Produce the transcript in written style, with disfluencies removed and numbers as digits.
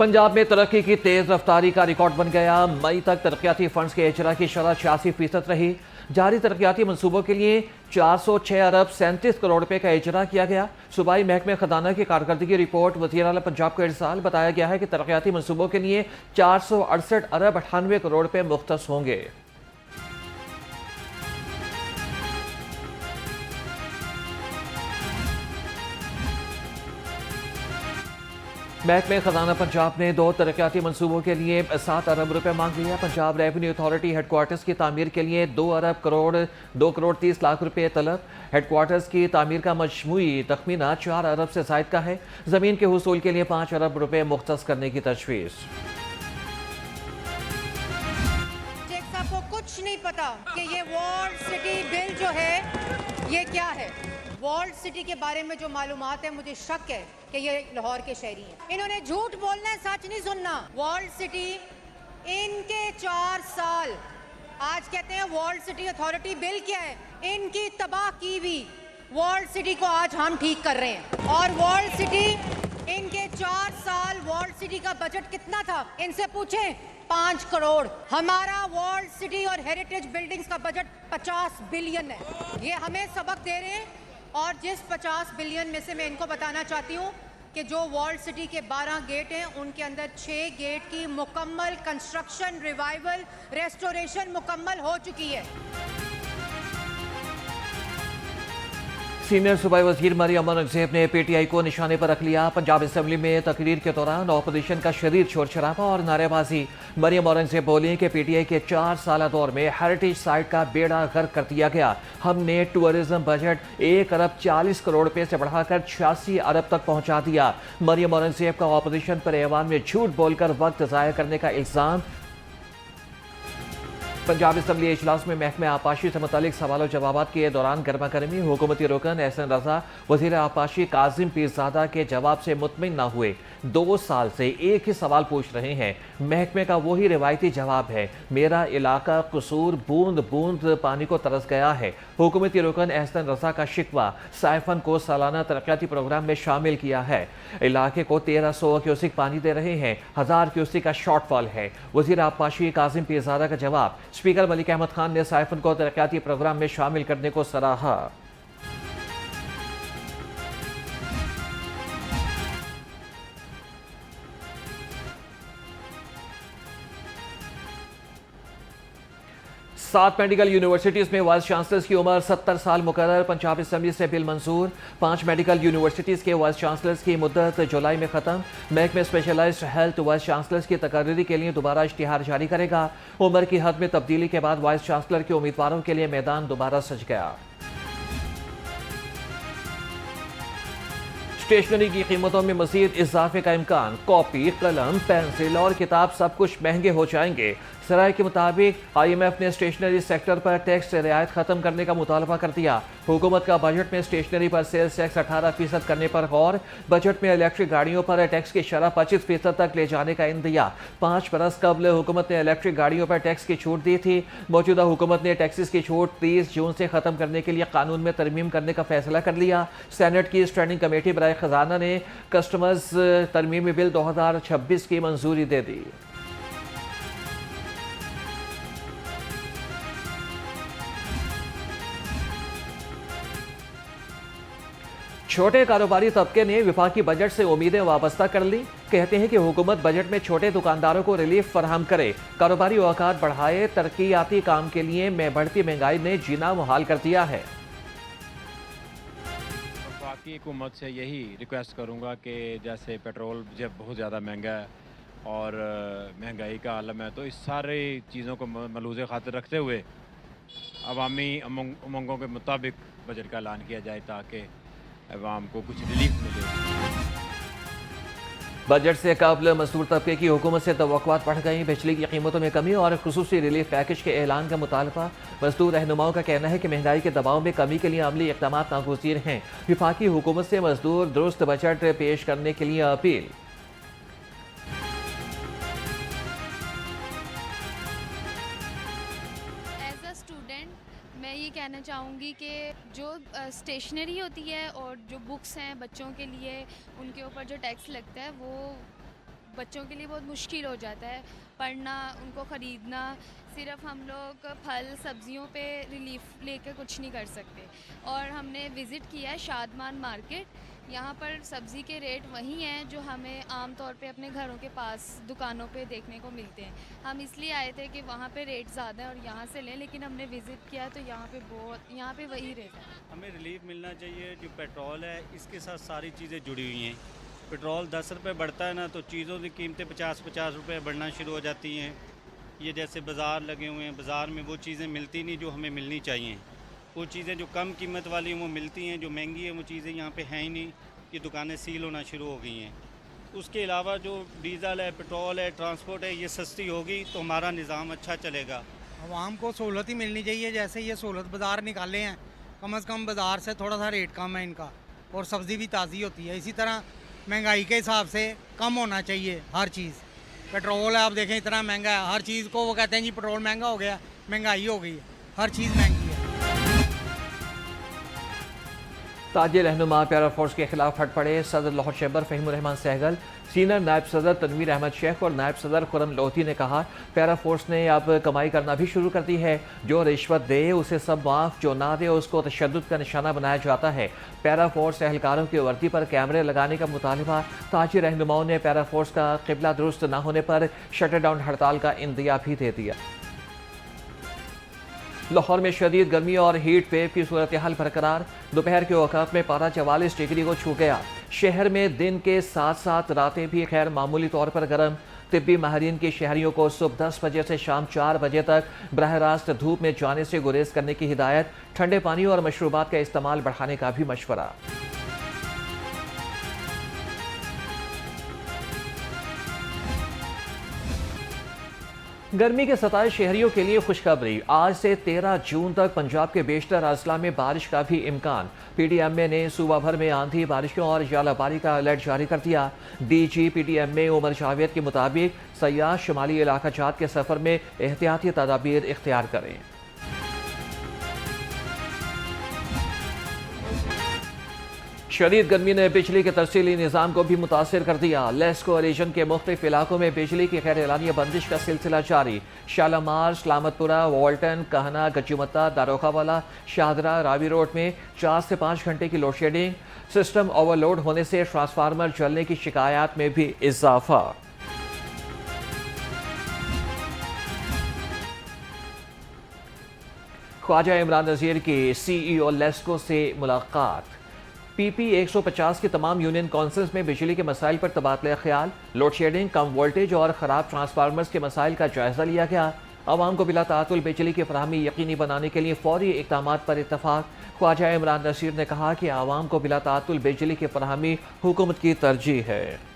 पंजाब में तरक्की की तेज रफ्तारी का रिकॉर्ड बन गया। मई तक तरक्याती फंड्स के इजरा की शरह 86% रही। जारी तरक्याती मनसूबों के लिए 406 अरब 37 करोड़ रुपए का इजरा किया गया। सूबाई महकमे खजाना की कारकर्दगी रिपोर्ट वज़ीर आला पंजाब को इरसाल। बताया गया है कि तरक्याती मनसूबों के लिए 468 अरब 98 करोड़ रुपए मुख्तस होंगे। महकमे खजाना पंजाब ने 2 तरक्याती मनसूबों के लिए 7 अरब रुपए मांग लिया। पंजाब रेवेन्यू अथॉरिटी हेडक्वार्टर्स की तामीर के लिए 2 करोड़ 30 लाख रुपए तलब। हेडक्वार्टर्स की तामीर का मजमूई तखमीना 4 अरब से जायद का है। जमीन के हुसूल के लिए 5 अरब रुपए मुख्तस करने की तजवीज़। आपको कुछ नहीं पता कि ये वॉल्ड सिटी बिल जो है ये क्या है। वॉल्ड सिटी के बारे में जो मालूमात है, मुझे शक है कि ये लाहौर के शहरी हैं। इन्होंने झूठ बोलना है, सच नहीं सुनना। वॉल्ड सिटी इनके 4 साल, आज कहते हैं वॉल्ड सिटी अथॉरिटी बिल क्या है, इनकी तबाह की हुई वॉल्ड सिटी को आज हम ठीक कर रहे हैं। और वॉल्ड सिटी, इनके 4 साल वॉल्ड सिटी का बजट कितना था, इनसे पूछें, 5 करोड़। हमारा वॉल्ड सिटी और हेरिटेज बिल्डिंग्स का बजट 50 बिलियन है। ये हमें सबक दे रहे हैं। और जिस 50 बिलियन में से मैं इनको बताना चाहती हूँ कि जो वॉल्ड सिटी के 12 गेट हैं, उनके अंदर 6 गेट की मुकम्मल कंस्ट्रक्शन, रिवाइवल, रेस्टोरेशन मुकम्मल हो चुकी है। सीनियर सूबाई वजीर मरियम औरंगजेब ने PTI को निशाने पर रख लिया। पंजाब असम्बली में तकरीर के दौरान अपोजिशन का शदीद शोर शराबा और नारेबाजी। मरियम औरंगजेब बोली कि PTI के 4 साल दौर में हेरिटेज साइट का बेड़ा गर्क कर दिया गया। हमने टूरिज्म बजट 1 अरब 40 करोड़ रुपए से बढ़ाकर 86 अरब तक पहुंचा दिया। मरियम औरंगजेब का अपोजिशन पर ऐवान में झूठ बोलकर वक्त ज़ाया करने का इल्ज़ाम। पंजाब असम्बली इजलास में महकमे आपाशी से मुतालिक सवाल जवाब के दौरान गर्मा गर्मी। हुकूमती रुकन एहसन रजा वज़ीर आपाशी काजिम पीरज़ादा के जवाब से मुतमिन न हुए। 2 साल से एक ही सवाल पूछ रहे हैं। महकमे का वही रिवायती जवाब है, मेरा इलाका कसूर बूंद बूंद पानी को तरस गया है। हुकूमती रुकन एहसन रजा का शिकवा, साइफन को सालाना तरक्याती प्रोग्राम में शामिल किया है। इलाके को 1300 क्यूसिक पानी दे रहे हैं, 1000 क्यूसिक का शॉर्टफॉल है। वज़ीर आपाशी काजिम पीरज़ादा का जवाब। स्पीकर मलिक अहमद खान ने साइफन को तरक्याती प्रोग्राम में शामिल करने को सराहा। सात मेडिकल यूनिवर्सिटीज में वाइस चांसलर्स की उम्र 70 साल मुकर्रर। पंजाब असम्बली से बिल मंजूर। 5 मेडिकल यूनिवर्सिटीज के वाइस चांसलर्स की मुद्दत जुलाई में खत्म। महकमे स्पेशलाइज्ड हेल्थ वाइस चांसलर्स की तकर्री के लिए दोबारा इश्तिहार जारी करेगा। उम्र की हद में तब्दीली के बाद वाइस चांसलर के उम्मीदवारों के लिए मैदान दोबारा सज गया। स्टेशनरी की कीमतों में मजीद इजाफे का इम्कान। कॉपी, कलम, पेंसिल और किताब सब कुछ महंगे हो जाएंगे। सराय के मुताबिक IMF ने स्टेशनरी सेक्टर पर टैक्स से रियायत खत्म करने का मुतालबा कर दिया। हुकूमत का बजट में स्टेशनरी पर सेल्स टैक्स 18% करने पर गौर। बजट में इलेक्ट्रिक गाड़ियों पर टैक्स की शरह 25% तक ले जाने का इंदिया। 5 बरस कबल हुकूमत ने इलेक्ट्रिक गाड़ियों पर टैक्स की छूट दी थी। मौजूदा हुकूमत ने टैक्सेस की छूट 30 जून से खत्म करने के लिए कानून में तरमीम करने का फैसला कर लिया। सेनेट की स्टैंडिंग कमेटी बराए खजाना ने कस्टमर्स तरमीमी बिल 2026 की मंजूरी दे दी। छोटे कारोबारी तबके ने विफाकी बजट से उम्मीदें वाबस्ता कर ली। कहते हैं कि हुकूमत बजट में छोटे दुकानदारों को रिलीफ फराहम करे, कारोबारी औकात बढ़ाए। तरक्याती काम के लिए बढ़ती महंगाई ने जीना मुहाल कर दिया है। वफाकी हुकूमत से यही रिक्वेस्ट करूंगा कि जैसे पेट्रोल जब बहुत ज़्यादा महंगा है और महंगाई का आलम है, तो इस सारी चीज़ों को मलूज़े खातिर रखते हुए अवामी उमंगों के मुताबिक बजट का ऐलान किया जाए ताकि अवाम को कुछ रिलीफ मिले। बजट से कबल मजदूर तबके की हुकूमत से तवक्कुआत बढ़ गई। बिजली की कीमतों में कमी और खुसूसी रिलीफ पैकेज के ऐलान का मुतालबा। मजदूर रहनुमाओं का कहना है कि महंगाई के दबाव में कमी के लिए अमली इक़दाम नागुज़ीर हैं। विफाकी हुकूमत से मजदूर दुरुस्त बजट पेश करने के लिए अपील। मैं ये कहना चाहूँगी कि जो स्टेशनरी होती है और जो बुक्स हैं बच्चों के लिए, उनके ऊपर जो टैक्स लगता है वो बच्चों के लिए बहुत मुश्किल हो जाता है पढ़ना, उनको ख़रीदना। सिर्फ हम लोग फल सब्जियों पे रिलीफ लेके कुछ नहीं कर सकते। और हमने विज़िट किया है शादमान मार्केट। यहाँ पर सब्ज़ी के रेट वही हैं जो हमें आम तौर पे अपने घरों के पास दुकानों पे देखने को मिलते हैं। हम इसलिए आए थे कि वहाँ पे रेट ज़्यादा है और यहाँ से लें, लेकिन हमने विज़िट किया तो यहाँ पे वही रेट है। हमें रिलीफ मिलना चाहिए। जो पेट्रोल है इसके साथ सारी चीज़ें जुड़ी हुई हैं। पेट्रोल 10 रुपये बढ़ता है ना, तो चीज़ों की कीमतें 50-50 रुपये बढ़ना शुरू हो जाती हैं। ये जैसे बाज़ार लगे हुए हैं, बाज़ार में वो चीज़ें मिलती नहीं जो हमें मिलनी चाहिए। वो चीज़ें जो कम कीमत वाली हैं वो मिलती हैं, जो महंगी है वो चीज़ें यहाँ पे हैं ही नहीं। ये दुकानें सील होना शुरू हो गई हैं। उसके अलावा जो डीज़ल है, पेट्रोल है, ट्रांसपोर्ट है, ये सस्ती होगी तो हमारा निज़ाम अच्छा चलेगा। आवाम को सहूलत ही मिलनी चाहिए। जैसे ये सहूलत बाज़ार निकाले हैं, कम से कम बाज़ार से थोड़ा सा रेट कम है इनका, और सब्ज़ी भी ताज़ी होती है। इसी तरह महंगाई के हिसाब से कम होना चाहिए हर चीज़। पेट्रोल है, आप देखें इतना महंगा है, हर चीज़ को वो कहते हैं जी पेट्रोल महंगा हो गया, महंगाई हो गई है, हर चीज़ महंगी है। ताजिर रहनुमा पैरा फोर्स के खिलाफ हट पड़े। सदर लाहौर चैम्बर फ़हीमुर रहमान सहगल, सीनियर नायब सदर तनवीर अहमद शेख और नायब सदर खुरम लोधी ने कहा, पैरा फोर्स ने अब कमाई करना भी शुरू कर दी है। जो रिश्वत दे उसे सब माफ़, जो ना दे उसको तशद्दुद का निशाना बनाया जाता है। पैरा फोर्स एहलकारों की वर्दी पर कैमरे लगाने का मुतालबा। ताजिर रहनुमाओं ने पैरा फोर्स का क़िबला दुरुस्त न होने पर शटर डाउन हड़ताल का इंदिया भी दे दिया। लाहौर में शदीद गर्मी और हीट वेव की सूरत हाल बरकरार। दोपहर के औकात में पारा 44 डिग्री को छू गया। शहर में दिन के साथ साथ रातें भी खैर मामूली तौर पर गर्म। तिब्बी माहिरीन की शहरियों को सुबह 10 बजे से शाम 4 बजे तक बराह रास्त धूप में जाने से गुरेज करने की हिदायत। ठंडे पानी और मशरूबात का इस्तेमाल बढ़ाने का भी मशवरा। गर्मी के सताए शहरियों के लिए खुशखबरी। आज से 13 जून तक पंजाब के बेशतर अजला में बारिश का भी इम्कान। PDMA ने सूबा भर में आंधी बारिशों और जालाबारी का अलर्ट जारी कर दिया। DG PDMA उमर जावेद के मुताबिक सयाह शुमाली इलाका जात के सफ़र में एहतियाती तदाबीर इख्तियार करें। शदीद गर्मी ने बिजली के तरसीली निज़ाम को भी मुतासिर कर दिया। लेस्को रीजन के मुख्तलिफ इलाकों में बिजली की गैर एलानिया बंदिश का सिलसिला जारी। शालामार, सलामतपुरा, वॉल्टन, कहना, गज्जुमत्ता, दारोखावाला, शाहदरा, रावी रोड में 4 से 5 घंटे की लोड शेडिंग। सिस्टम ओवरलोड होने से ट्रांसफार्मर जलने की शिकायत में भी इजाफा। ख्वाजा इमरान नज़ीर की CEO लेस्को से मुलाकात। PP 150 की तमाम यूनियन काउंसिल्स में बिजली के मसाइल पर तबादला ख्याल। लोड शेडिंग, कम वोल्टेज और ख़राब ट्रांसफार्मर्स के मसाइल का जायजा लिया गया। आवाम को बिला तातुल बिजली की फराहमी यकीनी बनाने के लिए फौरी इक़दाम पर इत्तफाक। ख्वाजा इमरान नज़ीर ने कहा कि आवाम को बिला तातुल बिजली की फराहमी हुकूमत की तरजीह है।